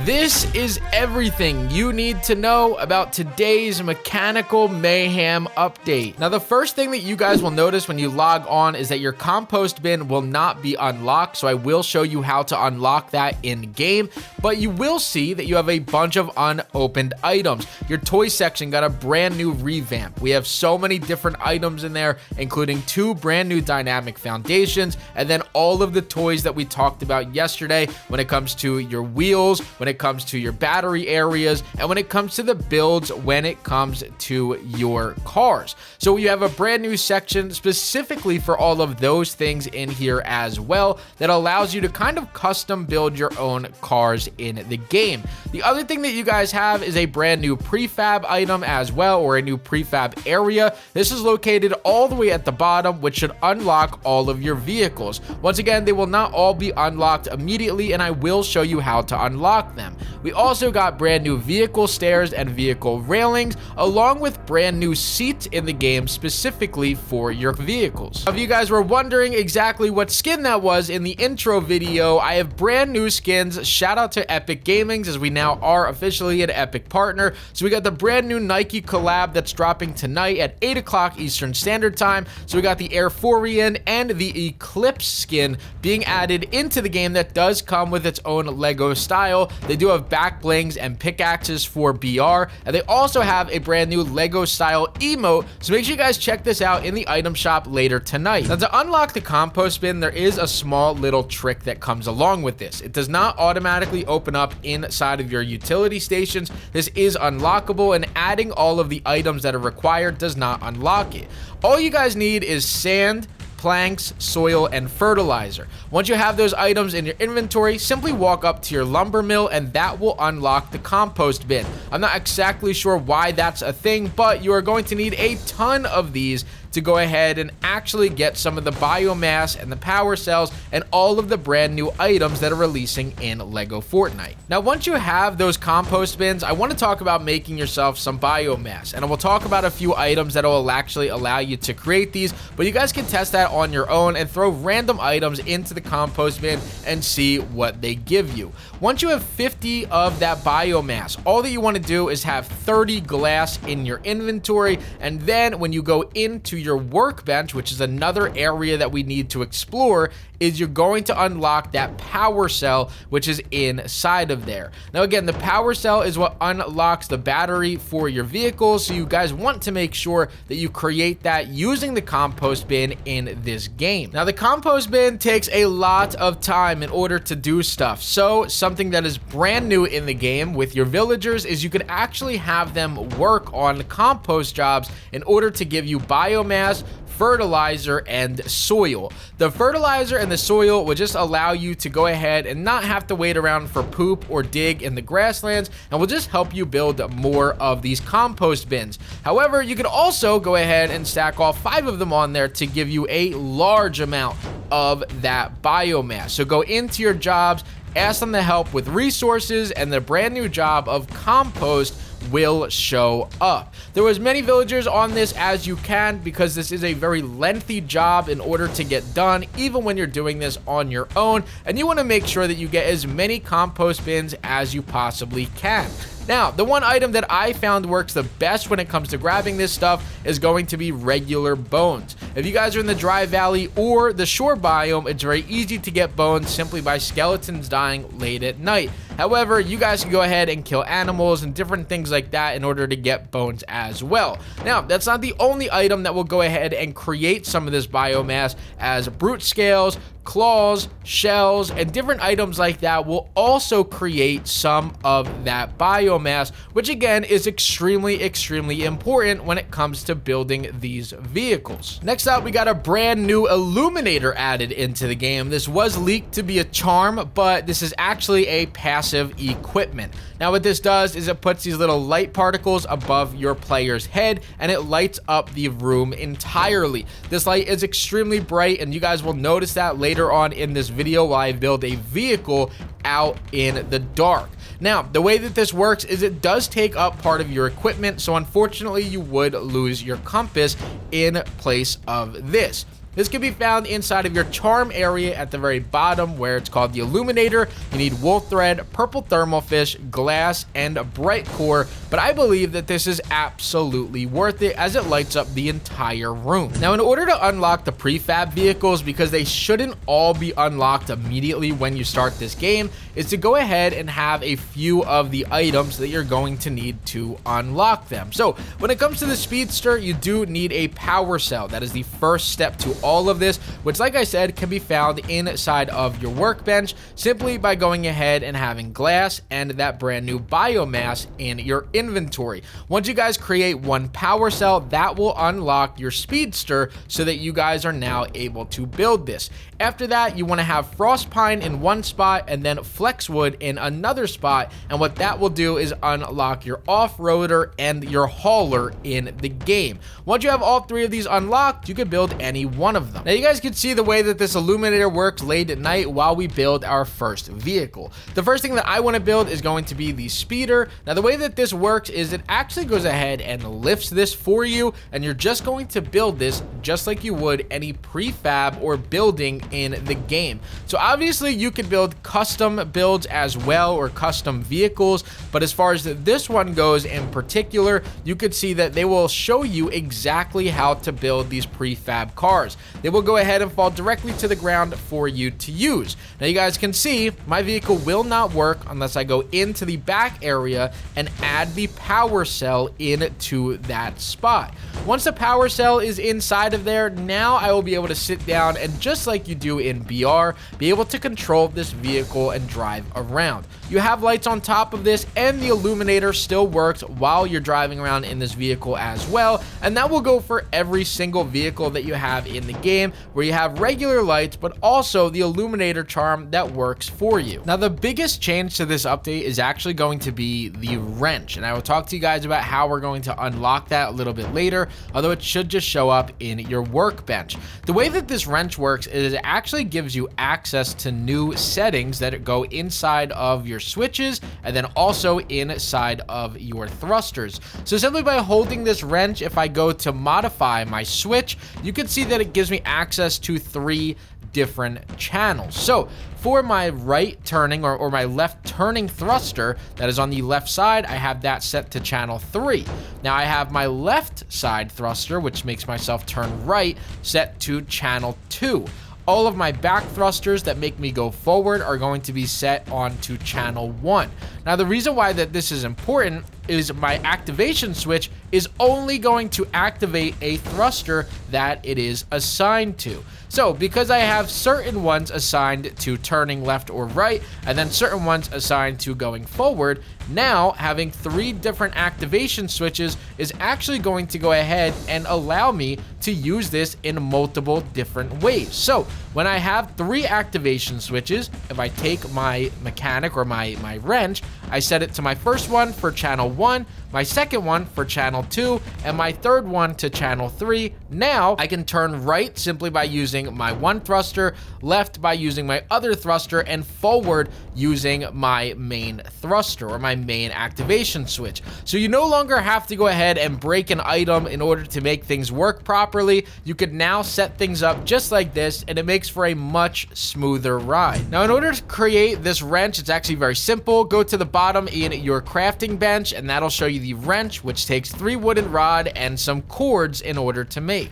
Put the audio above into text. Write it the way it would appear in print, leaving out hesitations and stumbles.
This is everything you need to know about today's Mechanical Mayhem update. Now, the first thing that you guys will notice when you log on is that your compost bin will not be unlocked, so I will show you how to unlock that in game, but you will see that you have a bunch of unopened items. Your toy section got a brand new revamp. We have so many different items in there, including 2 brand new dynamic foundations, and then all of the toys that we talked about yesterday when it comes to your wheels, when it comes to your battery areas, and when it comes to the builds when it comes to your cars. So you have a brand new section specifically for all of those things in here as well that allows you to kind of custom build your own cars in the game. The other thing that you guys have is a brand new prefab item as well, or a new prefab area. This is located all the way at the bottom, which should unlock all of your vehicles. Once again, they will not all be unlocked immediately, and I will show you how to unlock them. We also got brand new vehicle stairs and vehicle railings, along with brand new seats in the game specifically for your vehicles. If you guys were wondering exactly what skin that was in the intro video, I have brand new skins. Shout out to Epic Gaming, as we now are officially an Epic partner. So we got the brand new Nike collab that's dropping tonight at 8 o'clock Eastern Standard Time. So we got the Air Fortnite and the Eclipse skin being added into the game that does come with its own Lego style. They do have back blings and pickaxes for BR, and they also have a brand new Lego style emote, so make sure you guys check this out in the item shop later tonight. Now, to unlock the compost bin, there is a small little trick that comes along with this. It does not automatically open up inside of your utility stations. This is unlockable, and adding all of the items that are required does not unlock it. All you guys need is sand, planks, soil, and fertilizer. Once you have those items in your inventory, simply walk up to your lumber mill and that will unlock the compost bin. I'm not exactly sure why that's a thing, but you are going to need a ton of these to go ahead and actually get some of the biomass and the power cells and all of the brand new items that are releasing in Lego Fortnite. Now, once you have those compost bins, I want to talk about making yourself some biomass, and I will talk about a few items that will actually allow you to create these, but you guys can test that on your own and throw random items into the compost bin and see what they give you. Once you have 50 of that biomass, all that you want to do is have 30 glass in your inventory, and then when you go into your workbench, which is another area that we need to explore, is you're going to unlock that power cell, which is inside of there. Now, again, the power cell is what unlocks the battery for your vehicle, so you guys want to make sure that you create that using the compost bin in this game. Now, the compost bin takes a lot of time in order to do stuff, so something that is brand new in the game with your villagers is you can actually have them work on compost jobs in order to give you biomass, fertilizer, and soil. The fertilizer and the soil will just allow you to go ahead and not have to wait around for poop or dig in the grasslands, and will just help you build more of these compost bins. However, you can also go ahead and stack all 5 of them on there to give you a large amount of that biomass. So go into your jobs, ask them to help with resources, and the brand new job of compost will show up. There was many villagers on this as you can, because this is a very lengthy job in order to get done, even when you're doing this on your own, and you want to make sure that you get as many compost bins as you possibly can. Now, the one item that I found works the best when it comes to grabbing this stuff is going to be regular bones. If you guys are in the dry valley or the shore biome, it's very easy to get bones simply by skeletons dying late at night. However, you guys can go ahead and kill animals and different things like that in order to get bones as well. Now, that's not the only item that will go ahead and create some of this biomass, as brute scales, claws, shells, and different items like that will also create some of that biomass, which again is extremely important when it comes to building these vehicles. Next up, we got a brand new Illuminator added into the game. This was leaked to be a charm, but this is actually a passive equipment. Now, what this does is it puts these little light particles above your player's head, and it lights up the room entirely. This light is extremely bright, and you guys will notice that later on in this video while I build a vehicle out in the dark. Now, the way that this works is it does take up part of your equipment, so unfortunately you would lose your compass in place of this. This can be found inside of your charm area at the very bottom where it's called the Illuminator. You need wool thread, purple thermal fish, glass, and a bright core, but I believe that this is absolutely worth it as it lights up the entire room. Now, in order to unlock the prefab vehicles, because they shouldn't all be unlocked immediately when you start this game, is to go ahead and have a few of the items that you're going to need to unlock them. So when it comes to the Speedster, you do need a power cell. That is the first step to all of this, which, like I said, can be found inside of your workbench simply by going ahead and having glass and that brand new biomass in your inventory. Once you guys create one power cell, that will unlock your Speedster so that you guys are now able to build this. After that, you want to have frost pine in one spot and then flexwood in another spot, and what that will do is unlock your off-roader and your hauler in the game. Once you have all three of these unlocked, you can build any one of them. Now, you guys can see the way that this Illuminator works late at night while we build our first vehicle. The first thing that I want to build is going to be the speeder. Now, the way that this works is it actually goes ahead and lifts this for you, and you're just going to build this just like you would any prefab or building in the game. So obviously you could build custom builds as well, or custom vehicles, but as far as this one goes in particular, you could see that they will show you exactly how to build these prefab cars. They will go ahead and fall directly to the ground for you to use. Now, you guys can see my vehicle will not work unless I go into the back area and add the power cell into that spot. Once the power cell is inside of there, now I will be able to sit down and, just like you do in BR, be able to control this vehicle and drive around. You have lights on top of this, and the Illuminator still works while you're driving around in this vehicle as well, and that will go for every single vehicle that you have in the game, where you have regular lights but also the Illuminator charm that works for you. Now, the biggest change to this update is actually going to be the wrench, and I will talk to you guys about how we're going to unlock that a little bit later, although it should just show up in your workbench. The way that this wrench works is it actually gives you access to new settings that go inside of your switches and then also inside of your thrusters. So simply by holding this wrench, if I go to modify my switch, you can see that it gives me access to 3 different channels. So for my right turning or my left turning thruster that is on the left side, I have that set to channel 3. Now I have my left side thruster, which makes myself turn right, set to channel 2. All of my back thrusters that make me go forward are going to be set onto channel 1. Now, the reason why that this is important is my activation switch is only going to activate a thruster that it is assigned to. So because I have certain ones assigned to turning left or right, and then certain ones assigned to going forward, now having 3 different activation switches is actually going to go ahead and allow me to use this in multiple different ways. So when I have 3 activation switches, if I take my mechanic or my wrench, I set it to my first one for channel 1, my second one for channel 2, and my third one to channel 3. Now I can turn right simply by using my one thruster, left by using my other thruster, and forward using my main thruster or my main activation switch. So you no longer have to go ahead and break an item in order to make things work properly. You could now set things up just like this, and it makes for a much smoother ride. Now, in order to create this wrench, it's actually very simple. Go to the bottom in your crafting bench, and that'll show you the wrench, which takes 3 wooden rod and some cords in order to make.